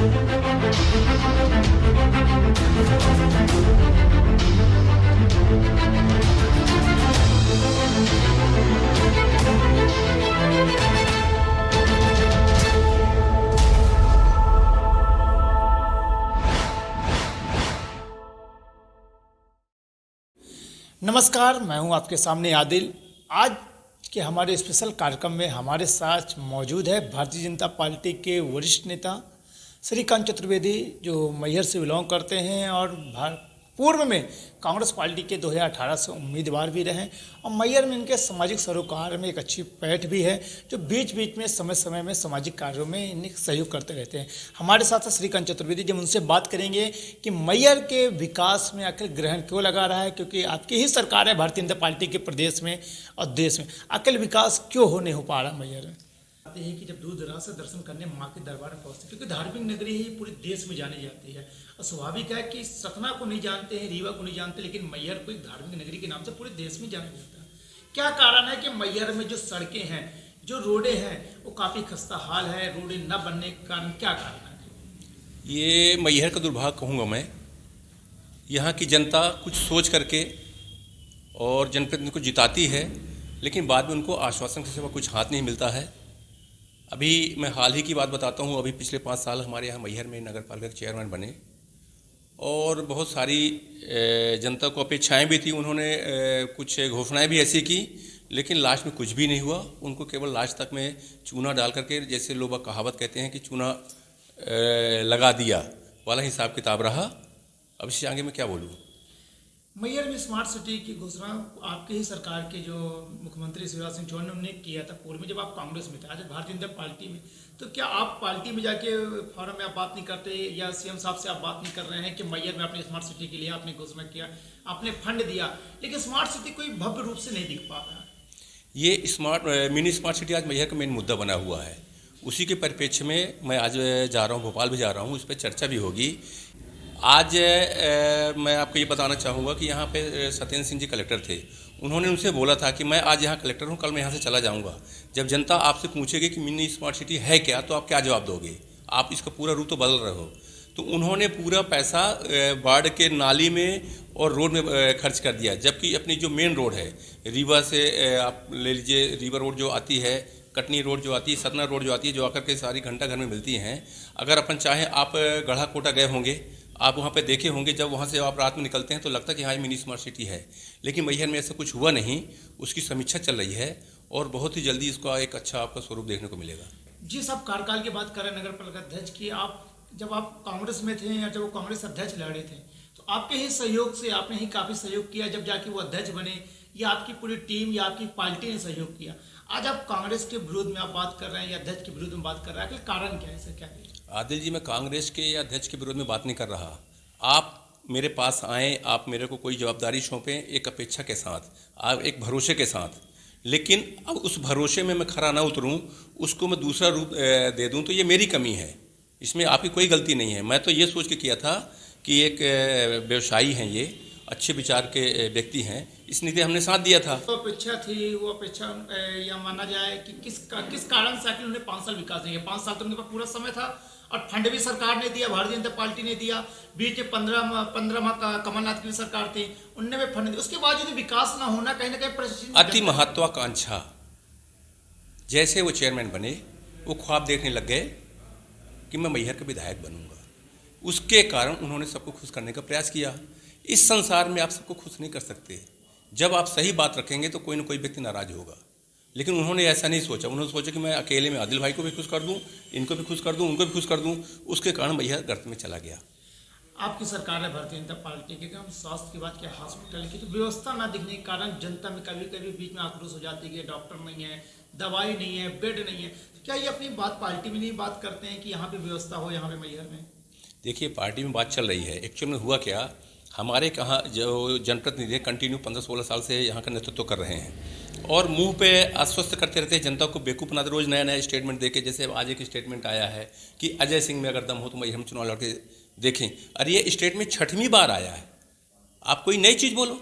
नमस्कार, मैं हूं आपके सामने आदिल। आज के हमारे स्पेशल कार्यक्रम में हमारे साथ मौजूद है भारतीय जनता पार्टी के वरिष्ठ नेता श्रीकांत चतुर्वेदी, जो मैहर से बिलोंग करते हैं और पूर्व में कांग्रेस पार्टी के 2018 से उम्मीदवार भी रहे और मैहर में इनके सामाजिक सरोकार में एक अच्छी पैठ भी है, जो बीच बीच में समय समय में सामाजिक कार्यों में इन्हें सहयोग करते रहते हैं। हमारे साथ है श्रीकांत चतुर्वेदी, जब उनसे बात करेंगे कि मैहर के विकास में आखिर ग्रहण क्यों लगा रहा है, क्योंकि आपकी ही सरकार है भारतीय जनता पार्टी के प्रदेश में और देश में, आखिर विकास क्यों नहीं हो पा रहा मैहर में। आते हैं कि जब दूर दराज से दर्शन करने माँ के दरबार में पहुँचते हैं, क्योंकि धार्मिक नगरी ही पूरे देश में जानी जाती है और स्वाभाविक है कि सतना को नहीं जानते हैं, रीवा को नहीं जानते, लेकिन मैहर को एक धार्मिक नगरी के नाम से पूरे देश में जाना जाता है। क्या कारण है कि मैहर में जो सड़कें हैं, जो रोडें हैं, वो काफ़ी खस्ता हाल है, रोडें न बनने के कारण क्या कारण है? ये मैहर का दुर्भाग्य कहूँगा मैं। यहाँ की जनता कुछ सोच करके और जनप्रतिनिधि को जिताती है, लेकिन बाद में उनको आश्वासन के सिवा कुछ हाथ नहीं मिलता है। अभी मैं हाल ही की बात बताता हूँ। अभी पिछले 5 साल हमारे यहाँ मैहर में नगर पालिका के चेयरमैन बने और बहुत सारी जनता को अपेक्षाएं भी थी। उन्होंने कुछ घोषणाएं भी ऐसी की, लेकिन लास्ट में कुछ भी नहीं हुआ। उनको केवल लास्ट तक में चूना डाल करके, जैसे लोग कहावत कहते हैं कि चूना लगा दिया वाला हिसाब किताब रहा। अब इससे आगे मैं क्या बोलूँ। मैहर में स्मार्ट सिटी की घोषणा आपके ही सरकार के जो मुख्यमंत्री शिवराज सिंह चौहान ने किया था पूर्व में, जब आप कांग्रेस में थे, आज भारतीय जनता पार्टी में, तो क्या आप पार्टी में जाके फोरम में आप बात नहीं करते या सीएम साहब से आप बात नहीं कर रहे हैं कि मैहर में आपने स्मार्ट सिटी के लिए आपने घोषणा किया, आपने फंड दिया, लेकिन स्मार्ट सिटी कोई भव्य रूप से नहीं दिख पा रहा है। ये मिनी स्मार्ट सिटी आज मैहर का मेन मुद्दा बना हुआ है। उसी के परिप्रेक्ष्य में मैं आज जा रहा हूँ, भोपाल भी जा रहा हूँ, उस पर चर्चा भी होगी। आज मैं आपको ये बताना चाहूँगा कि यहाँ पे सत्येंद्र सिंह जी कलेक्टर थे। उन्होंने उनसे बोला था कि मैं आज यहाँ कलेक्टर हूँ, कल मैं यहाँ से चला जाऊँगा। जब जनता आपसे पूछेगी कि मिनी स्मार्ट सिटी है क्या, तो आप क्या जवाब दोगे? आप इसका पूरा रूप तो बदल रहे हो। तो उन्होंने पूरा पैसा वार्ड के नाली में और रोड में खर्च कर दिया, जबकि अपनी जो मेन रोड है रीवा से आप ले लीजिए, रीवा रोड जो आती है, कटनी रोड जो आती है, सतना रोड जो आती है, जो आकर के सारी घंटा घर में मिलती हैं। अगर अपन चाहें, आप गढ़ा कोटा गए होंगे, आप वहाँ पे देखे होंगे, जब वहाँ से आप रात में निकलते हैं तो लगता है कि हाँ ये मिनी स्मार्ट सिटी है। लेकिन मैहर में ऐसा कुछ हुआ नहीं। उसकी समीक्षा चल रही है और बहुत ही जल्दी इसका एक अच्छा आपका स्वरूप देखने को मिलेगा। जिस आप कार्यकाल की बात करें नगर पालिका अध्यक्ष की, आप जब आप कांग्रेस में थे या जब वो कांग्रेस अध्यक्ष लड़े थे, तो आपके ही सहयोग से आपने ही काफ़ी सहयोग किया जब जाके वो अध्यक्ष बने, या आपकी पूरी टीम या आपकी पार्टी ने सहयोग किया। आज आप कांग्रेस के विरोध में आप बात कर रहे हैं या अध्यक्ष के विरोध में बात कर रहे हैं, कारण क्या है सर? क्या है? आदिल जी, मैं कांग्रेस के या अध्यक्ष के विरोध में बात नहीं कर रहा। आप मेरे पास आएँ, आप मेरे को कोई जवाबदारी सौंपें एक अपेक्षा के साथ, आप एक भरोसे के साथ, लेकिन अब उस भरोसे में मैं खरा ना उतरूं, उसको मैं दूसरा रूप दे दूं, तो ये मेरी कमी है। इसमें आपकी कोई गलती नहीं है। मैं तो ये सोच के किया था कि एक व्यवसायी हैं, ये अच्छे विचार के व्यक्ति हैं, इसलिए हमने साथ दिया था। तो अपेक्षा थी, वो अपेक्षा या माना जाए कि किस कारण से आखिर उन्होंने 5 साल विकास नहीं किया? 5 साल तो उनके पास पूरा समय था और फंड भी सरकार ने दिया, भारतीय जनता पार्टी ने दिया। बीच में 15 माह का कमलनाथ की सरकार थी, उनने भी फंड दिया। उसके बाद यदि विकास ना होना कहीं ना कहीं प्रश्न। अति महत्वाकांक्षा, जैसे वो चेयरमैन बने, वो ख्वाब देखने लग गए कि मैं मैहर का विधायक बनूंगा। उसके कारण उन्होंने सबको खुश करने का प्रयास किया। इस संसार में आप सबको खुश नहीं कर सकते। जब आप सही बात रखेंगे तो कोई ना कोई व्यक्ति नाराज होगा, लेकिन उन्होंने ऐसा नहीं सोचा। उन्होंने सोचा कि मैं अकेले में आदिल भाई को भी खुश कर दूं, इनको भी खुश कर दूं, उनको भी खुश कर दूं। उसके कारण मैहर गर्त में चला गया। आपकी सरकार है भारतीय जनता पार्टी के, हम स्वास्थ्य की बात किया, हॉस्पिटल की, तो व्यवस्था ना दिखने के कारण जनता में कभी कभी बीच में आक्रोश हो जाती है कि डॉक्टर नहीं है, दवाई नहीं है, बेड नहीं है। तो क्या ये अपनी बात पार्टी में नहीं बात करते हैं कि यहाँ पे व्यवस्था हो, यहाँ पे मैहर में? देखिए, पार्टी में बात चल रही है। एक्चुअल में हुआ क्या, हमारे कहाँ जो जनप्रतिनिधि कंटिन्यू 15-16 साल से यहाँ का नेतृत्व कर रहे हैं और मुंह पे आश्वस्त करते रहते हैं जनता को, बेवकूफ़ बनाते, रोज़ नया नया स्टेटमेंट देके। जैसे आज एक स्टेटमेंट आया है कि अजय सिंह में अगर दम हो तो मैहर में चुनाव लड़के देखें। अरे ये स्टेटमेंट 6वीं बार आया है। आप कोई नई चीज़ बोलो,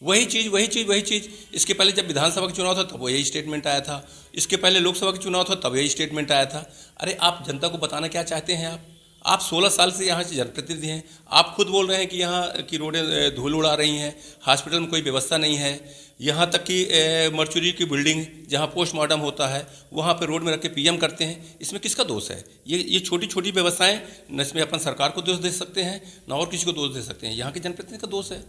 वही चीज़। इसके पहले जब विधानसभा का चुनाव था तब यही स्टेटमेंट आया था, इसके पहले लोकसभा का चुनाव था तब यही स्टेटमेंट आया था। अरे आप जनता को बताना क्या चाहते हैं? आप 16 साल से यहाँ से जनप्रतिनिधि हैं, आप खुद बोल रहे हैं कि यहाँ की रोडें धूल उड़ा रही हैं, हॉस्पिटल में कोई व्यवस्था नहीं है, यहाँ तक कि मर्चुरी की बिल्डिंग जहाँ पोस्टमार्टम होता है वहाँ पे रोड में रख के पीएम करते हैं। इसमें किसका दोष है? ये छोटी छोटी व्यवस्थाएं न इसमें अपन सरकार को दोष दे सकते हैं न और किसी को दोष दे सकते हैं, यहाँ के जनप्रतिनिधि का दोष है।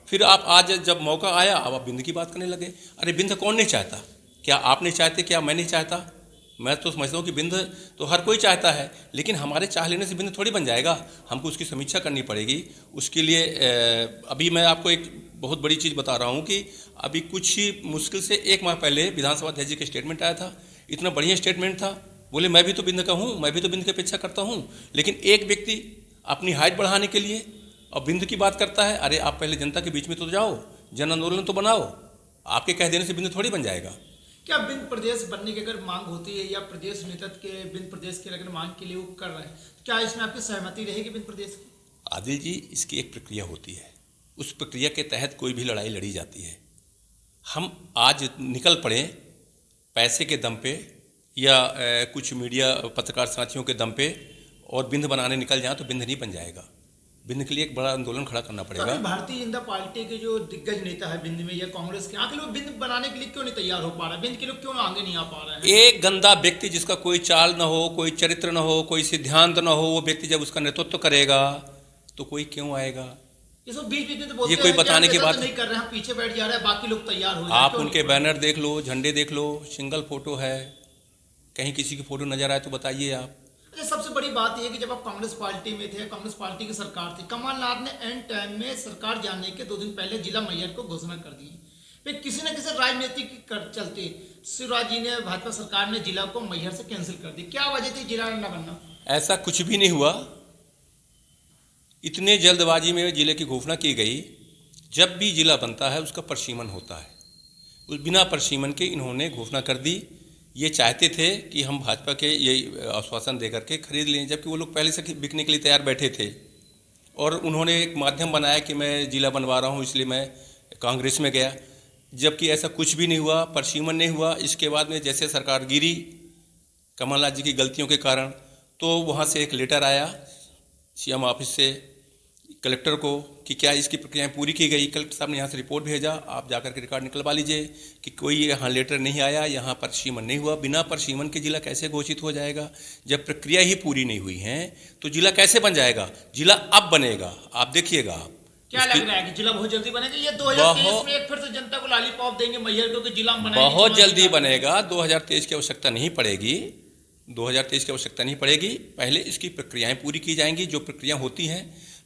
फिर आप आज जब मौका आया अब आप बिंद की बात करने लगे। अरे बिंद कौन नहीं चाहता? क्या आप नहीं चाहते? क्या मैं नहीं चाहता? मैं तो समझता हूँ कि बिंद तो हर कोई चाहता है, लेकिन हमारे चाह लेने से बिंद थोड़ी बन जाएगा, हमको उसकी समीक्षा करनी पड़ेगी। उसके लिए अभी मैं आपको एक बहुत बड़ी चीज़ बता रहा हूँ कि अभी कुछ ही मुश्किल से 1 माह पहले विधानसभा अध्यक्ष जी का स्टेटमेंट आया था। इतना बढ़िया स्टेटमेंट था, बोले मैं भी तो बिंद का हूँ, मैं भी तो बिंद की अपेक्षा करता हूँ, लेकिन एक व्यक्ति अपनी हाइट बढ़ाने के लिए और बिंद की बात करता है। अरे आप पहले जनता के बीच में तो जाओ, जन आंदोलन तो बनाओ, आपके कह देने से बिंद थोड़ी बन जाएगा। क्या बिंद प्रदेश बनने की अगर मांग होती है या प्रदेश नेतृत्व के बिंद प्रदेश की अगर मांग के लिए वो कर रहे हैं, क्या इसमें आपकी सहमति रहेगी बिंद प्रदेश की? आदिल जी, इसकी एक प्रक्रिया होती है, उस प्रक्रिया के तहत कोई भी लड़ाई लड़ी जाती है। हम आज निकल पड़े पैसे के दम पे या कुछ मीडिया पत्रकार साथियों के दम पे और बिंद बनाने निकल जाए तो बिंद नहीं बन जाएगा। बिंद के लिए एक बड़ा आंदोलन खड़ा करना पड़ेगा। भारतीय जनता पार्टी के जो दिग्गज नेता है बिंद में या कांग्रेस के, आखिर लोग बिंद बनाने के लिए क्यों नहीं तैयार हो पा रहे? बिंद के लोग क्यों आगे नहीं आ पा रहे हैं? एक गंदा व्यक्ति जिसका कोई चाल न हो, कोई चरित्र न हो, कोई सिद्धांत न हो, वो व्यक्ति जब उसका नेतृत्व करेगा तो कोई क्यों आएगा? बीच में तो बोलते ये कोई बताने की बात नहीं कर रहे हैं, पीछे बैठ जा रहे हैं, बाकी लोग तैयार हो। आप उनके बैनर देख लो, झंडे देख लो, सिंगल फोटो है, कहीं किसी की फोटो नजर आए तो बताइए आप। सबसे बड़ी बात यह कि जब आप कांग्रेस पार्टी में थे, कांग्रेस पार्टी की सरकार थी, कमलनाथ ने एंड टाइम में सरकार जाने के 2 दिन पहले जिला मैयर को घोषणा कर दी। फिर किसी न किसी राजनीतिक चलते शिवराज जी ने, भाजपा सरकार ने जिला को मैयर से कैंसिल कर दी। क्या वजह थी जिला न बनना? ऐसा कुछ भी नहीं हुआ। इतने जल्दबाजी में जिले की घोषणा की गई। जब भी जिला बनता है उसका परिसीमन होता है, उस बिना परिसीमन के इन्होंने घोषणा कर दी। ये चाहते थे कि हम भाजपा के यही आश्वासन देकर के खरीद लें, जबकि वो लोग पहले से बिकने के लिए तैयार बैठे थे। और उन्होंने एक माध्यम बनाया कि मैं जिला बनवा रहा हूँ इसलिए मैं कांग्रेस में गया, जबकि ऐसा कुछ भी नहीं हुआ, परिसीमन नहीं हुआ। इसके बाद में जैसे सरकार गिरी कमलनाथ जी की गलतियों के कारण, तो वहाँ से एक लेटर आया सीएम ऑफिस से कलेक्टर को कि क्या इसकी प्रक्रियाएं पूरी की गई। कलेक्टर साहब ने यहाँ से रिपोर्ट भेजा, आप जाकर के रिकॉर्ड निकलवा लीजिए कि कोई यहाँ लेटर नहीं आया, यहाँ परिसीमन नहीं हुआ। बिना परिसीमन के जिला कैसे घोषित हो जाएगा? जब प्रक्रिया ही पूरी नहीं हुई है तो जिला कैसे बन जाएगा? जिला अब बनेगा, आप देखिएगा। क्या लग रहा है कि जिला बहुत जल्दी बनेगा? ये 2023 में एक फिर से जनता को लॉलीपॉप देंगे मैयर को कि जिला बनाएंगे? बहुत जल्दी बनेगा। 2023 की आवश्यकता नहीं पड़ेगी, 2023 की आवश्यकता नहीं पड़ेगी। पहले इसकी प्रक्रियाएं पूरी की जाएंगी, जो प्रक्रिया होती हैं।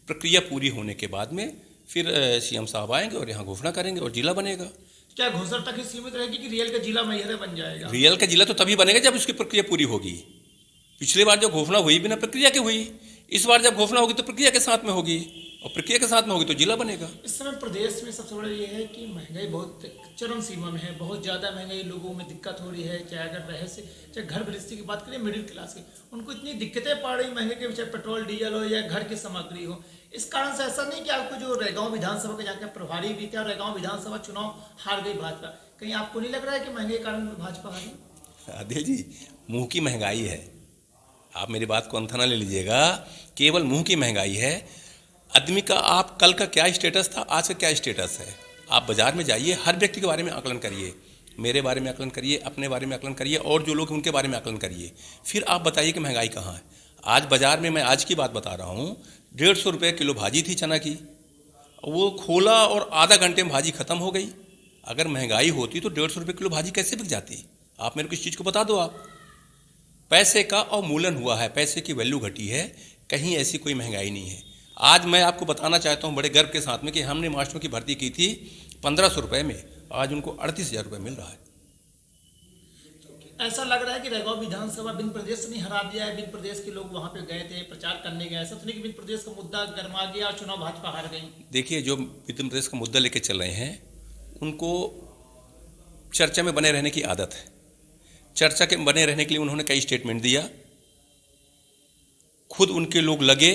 प्रक्रिया पूरी होने के बाद में फिर सीएम साहब आएंगे और यहाँ घोषणा करेंगे और जिला बनेगा। क्या घोषणा तक ही सीमित रहेगी कि रियल का जिला मैयर बन जाएगा? रियल का जिला तो तभी बनेगा जब उसकी प्रक्रिया पूरी होगी। पिछली बार जो घोषणा हुई बिना प्रक्रिया के हुई, इस बार जब घोषणा होगी तो प्रक्रिया के साथ में होगी, और प्रक्रिया के साथ में होगी तो जिला बनेगा। इस समय प्रदेश में सबसे बड़ा ये है कि महंगाई बहुत चरम सीमा में है, बहुत ज़्यादा महंगाई, लोगों में दिक्कत हो रही है। चाहे अगर रहे से चाहे घर गृहस्थी की बात करें, मिडिल क्लास की, उनको इतनी दिक्कतें पड़ रही महंगे के, चाहे पेट्रोल डीजल हो या घर की सामग्री हो। इस कारण से ऐसा नहीं कि आपको जो रैगांव विधानसभा के जाकर प्रभारी भी थे और रैगांव विधानसभा चुनाव हार गई भाजपा, कहीं आपको नहीं लग रहा है कि महंगे के कारण भाजपा हारी? आदिल जी, मुँह की महंगाई है, आप मेरी बात को अंथना ले लीजिएगा। केवल मुँह की महंगाई है। आदमी का आप कल का क्या स्टेटस था, आज का क्या स्टेटस है। आप बाजार में जाइए, हर व्यक्ति के बारे में आकलन करिए, मेरे बारे में आकलन करिए, अपने बारे में आकलन करिए, और जो लोग उनके बारे में आकलन करिए, फिर आप बताइए कि महंगाई कहाँ है। आज बाज़ार में, मैं आज की बात बता रहा हूँ, 150 रुपये किलो भाजी थी चना की, वो खोला और आधा घंटे में भाजी ख़त्म हो गई। अगर महंगाई होती तो 150 रुपये किलो भाजी कैसे बिक जाती? आप मेरे को इस चीज़ को बता दो। आप पैसे का अवमूल्यन हुआ है, पैसे की वैल्यू घटी है, कहीं ऐसी कोई महंगाई नहीं है। आज मैं आपको बताना चाहता हूँ बड़े गर्व के साथ में कि हमने मास्टरों की भर्ती की थी 1500 रुपये में, आज उनको 38,000 रुपये मिल रहा है। ऐसा लग रहा है कि रैगांव विधानसभा बिन प्रदेश से नहीं हरा दिया है। बिन प्रदेश के लोग वहाँ पे गए थे, प्रचार करने गए, ऐसा तो नहीं कि बिन प्रदेश का मुद्दा गर्मा गया और चुनाव भाजपा हार गई? देखिए, जो बिन प्रदेश का मुद्दा लेके चल रहे हैं उनको चर्चा में बने रहने की आदत है। चर्चा के बने रहने के लिए उन्होंने कई स्टेटमेंट दिया, खुद उनके लोग लगे,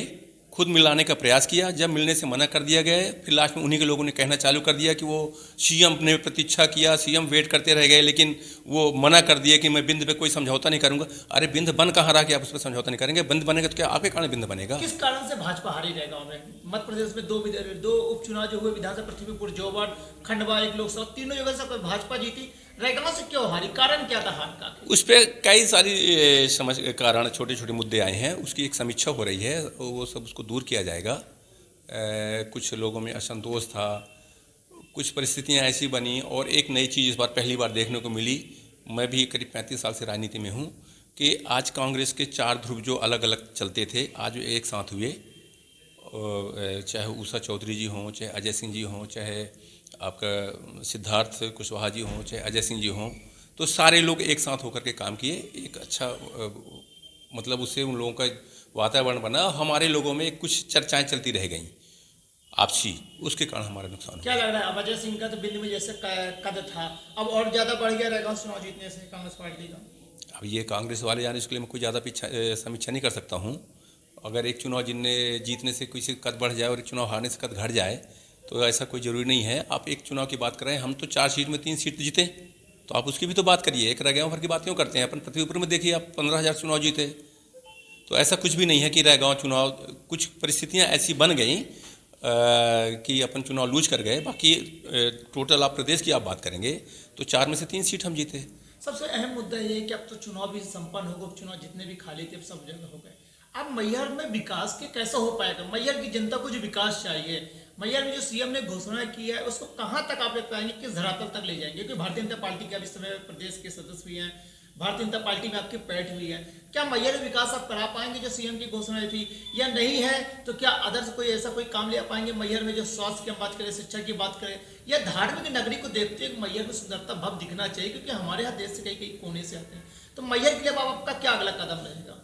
खुद मिलाने का प्रयास किया। जब मिलने से मना कर दिया गया, फिर लास्ट में उन्हीं के लोगों ने कहना चालू कर दिया कि वो सीएम ने प्रतीक्षा किया, सीएम वेट करते रह गए, लेकिन वो मना कर दिए कि मैं बिंद पे कोई समझौता नहीं करूंगा। अरे बिंद बन कहाँ रहा कि आप उस पर समझौता नहीं करेंगे? बिंद बनेगा तो क्या आपके कारण बिंद बनेगा? किस कारण से भाजपा हारी रह गाँव में? मध्य प्रदेश में दो उपचुनाव जो हुए, विधानसभा पृथ्वीपुर, जोबट, खंडवा, एक लोकसभा, तीनों जगह से भाजपा जीती। रैगांव से क्यों हारी? कारण क्या था हार का? उस पर कई सारी समझ कारण, छोटे छोटे मुद्दे आए हैं, उसकी एक समीक्षा हो रही है, वो सब उसको दूर किया जाएगा। कुछ लोगों में असंतोष था, कुछ परिस्थितियां ऐसी बनी, और एक नई चीज़ इस बार पहली बार देखने को मिली। मैं भी करीब 35 साल से राजनीति में हूँ कि आज कांग्रेस के 4 ध्रुव जो अलग अलग चलते थे, आज एक साथ हुए। चाहे उषा चौधरी जी हों, चाहे अजय सिंह जी हों, चाहे आपका सिद्धार्थ कुशवाहा जी हों, चाहे अजय सिंह जी हों, तो सारे लोग एक साथ होकर के काम किए। एक अच्छा मतलब उससे उन लोगों का वातावरण बना। हमारे लोगों में कुछ चर्चाएं चलती रह गईं आपसी, उसके कारण हमारा नुकसान हुआ। क्या लग रहा है अब अजय सिंह का तो बिंद में जैसे कद था, अब और ज़्यादा बढ़ गया रैगांव चुनाव जीतने से कांग्रेस पार्टी का? अब ये कांग्रेस वाले जाने, इसके लिए मैं कोई ज़्यादा समीक्षा नहीं कर सकता हूँ। अगर एक चुनाव जीतने से किसी कद बढ़ जाए और एक चुनाव हारने से कद घट जाए, तो ऐसा कोई ज़रूरी नहीं है। आप एक चुनाव की बात करें, हम तो 4 सीट में 3 सीट जीते, तो आप उसकी भी तो बात करिए। एक रैगांव भर की बात क्यों करते हैं? अपन पृथ्वीपुर में देखिए, आप 15,000 चुनाव जीते। तो ऐसा कुछ भी नहीं है कि रैगांव चुनाव, कुछ परिस्थितियां ऐसी बन गई कि अपन चुनाव लूज कर गए। बाकी टोटल आप प्रदेश की आप बात करेंगे तो 4 में से 3 सीट हम जीते। सबसे अहम मुद्दा ये है कि अब तो चुनाव भी संपन्न हो गए, उपचुनाव जितने भी खाली थे सब जगह हो गए। अब मैहर में विकास के कैसा हो पाएगा? मैहर की जनता को जो विकास चाहिए, मैहर में जो सीएम ने घोषणा की है, उसको कहां तक आप ले पाएंगे, किस धरातल तक ले जाएंगे? क्योंकि भारतीय जनता पार्टी के अब इस समय प्रदेश के सदस्य भी हैं, भारतीय जनता पार्टी में आपकी पैठ भी है। क्या मैहर में विकास आप करा पाएंगे जो सीएम की घोषणा थी, या नहीं है तो क्या अदर्स कोई ऐसा कोई काम ले पाएंगे मैहर में? जो स्वास्थ्य की हम बात करें, शिक्षा की बात करें, या धार्मिक नगरी को देखते हुए मैहर में सुंदरता भव दिखना चाहिए, क्योंकि हमारे यहाँ देश से कई कई कोने से आते हैं। तो मैहर के लिए अब आपका क्या अगला कदम रहेगा?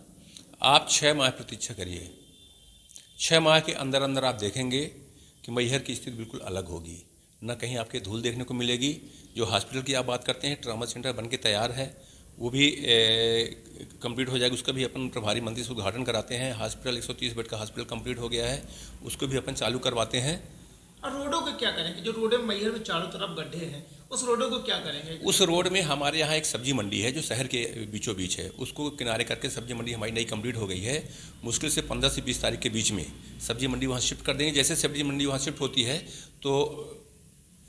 आप 6 माह प्रतीक्षा करिए। 6 माह के अंदर अंदर आप देखेंगे कि मैहर की स्थिति बिल्कुल अलग होगी। न कहीं आपके धूल देखने को मिलेगी। जो हॉस्पिटल की आप बात करते हैं, ट्रॉमा सेंटर बन के तैयार है, वो भी कंप्लीट हो जाएगा। उसका भी अपन प्रभारी मंत्री से उद्घाटन कराते हैं। हॉस्पिटल 130 बेड का हॉस्पिटल कंप्लीट हो गया है, उसको भी अपन चालू करवाते हैं। और रोडों को क्या करेंगे? जो रोडें मैहर में चारों तरफ गड्ढे हैं, उस रोडों को क्या करेंगे? उस रोड में हमारे यहाँ एक सब्जी मंडी है जो शहर के बीचों बीच है, उसको किनारे करके सब्जी मंडी हमारी नई कंप्लीट हो गई है। मुश्किल से 15 से 20 तारीख के बीच में सब्जी मंडी वहाँ शिफ्ट कर देंगे। जैसे सब्जी मंडी वहाँ शिफ्ट होती है तो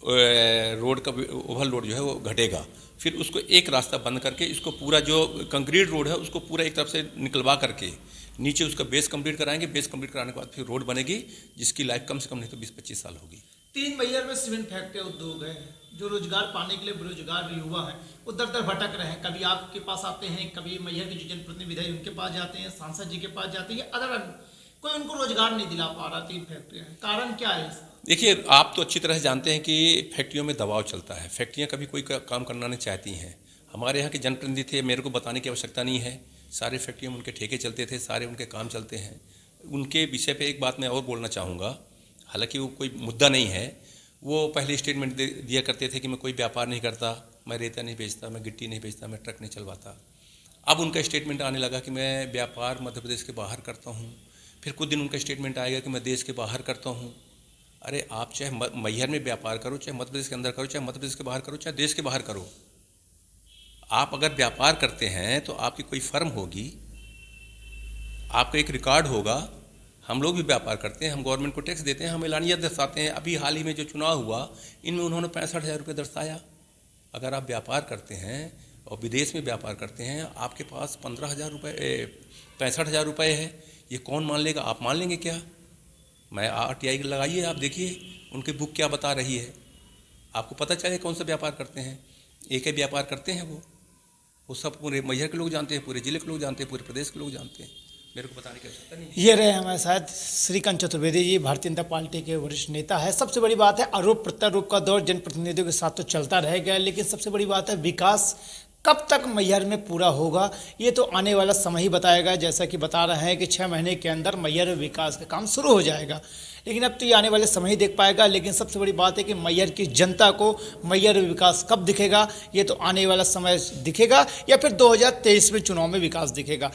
रोड का ओवरलोड जो है वो घटेगा। फिर उसको एक रास्ता बंद करके, इसको पूरा जो कंक्रीट रोड है उसको पूरा एक तरफ से निकलवा करके नीचे उसका बेस कंप्लीट कराएंगे। बेस कंप्लीट कराने के बाद फिर रोड बनेगी, जिसकी लाइफ कम से कम नहीं तो 20-25 साल होगी। 3 मैहर में सीमेंट फैक्ट्री उद्योग है, जो रोजगार पाने के लिए बेरोजगार युवा हैं वो दर दर भटक रहे हैं। कभी आपके पास आते हैं, कभी मैहर के जो जनप्रतिनिधि उनके पास जाते हैं, सांसद जी के पास जाते हैं, अदर कोई उनको रोजगार नहीं दिला पा रहा। 3 फैक्ट्रियाँ हैं, कारण क्या है इसका? देखिए, आप तो अच्छी तरह से जानते हैं कि फैक्ट्रियों में दबाव चलता है। फैक्ट्रियाँ कभी कोई काम करना नहीं चाहती हैं। हमारे यहाँ के जनप्रतिनिधि थे, मेरे को बताने की आवश्यकता नहीं है। सारे फैक्ट्रियों में उनके ठेके चलते थे, सारे उनके काम चलते हैं। उनके विषय पे एक बात मैं और बोलना चाहूँगा, हालांकि वो कोई मुद्दा नहीं है। वो पहले स्टेटमेंट दिया करते थे कि मैं कोई व्यापार नहीं करता, मैं रेता नहीं बेचता, मैं गिट्टी नहीं बेचता, मैं ट्रक नहीं चलवाता। अब उनका स्टेटमेंट आने लगा कि मैं व्यापार मध्य प्रदेश के बाहर करता हूँ। फिर कुछ दिन उनका स्टेटमेंट आएगा कि मैं देश के बाहर करता हूँ। अरे आप चाहे मैहर में व्यापार करो, चाहे मध्य प्रदेश के अंदर करो, चाहे मध्य प्रदेश के बाहर करो, चाहे देश के बाहर करो, आप अगर व्यापार करते हैं तो आपकी कोई फर्म होगी, आपका एक रिकॉर्ड होगा। हम लोग भी व्यापार करते हैं, हम गवर्नमेंट को टैक्स देते हैं, हम एलानिया दर्शाते हैं। अभी हाल ही में जो चुनाव हुआ, इनमें उन्होंने 65,000 रुपये दर्शाया। अगर आप व्यापार करते हैं और विदेश में व्यापार करते हैं, आपके पास 15,000 रुपये 65,000 रुपये है, ये कौन मान लेगा? आप मान लेंगे क्या? मैं RTI लगाइए, आप देखिए उनकी बुक क्या बता रही है, आपको पता चले कौन सा व्यापार करते हैं। एक ही व्यापार करते हैं वो सब पूरे मैहर के लोग जानते हैं, पूरे जिले के लोग जानते हैं, पूरे प्रदेश के लोग जानते हैं। मेरे को बताने की आवश्यकता नहीं है। ये रहे हमारे साथ श्रीकांत चतुर्वेदी जी, भारतीय जनता पार्टी के वरिष्ठ नेता है। सबसे बड़ी बात है, आरोप प्रत्यारोप का दौर जनप्रतिनिधियों के साथ तो चलता रहेगा, लेकिन सबसे बड़ी बात है विकास कब तक मैहर में पूरा होगा, ये तो आने वाला समय ही बताएगा। जैसा कि बता रहे हैं कि 6 महीने के अंदर मैहर में विकास का काम शुरू हो जाएगा, लेकिन अब तो ये आने वाले समय ही देख पाएगा। लेकिन सबसे बड़ी बात है कि मैहर की जनता को मैहर में विकास कब दिखेगा, ये तो आने वाला समय दिखेगा, या फिर 2023 में चुनाव में विकास दिखेगा।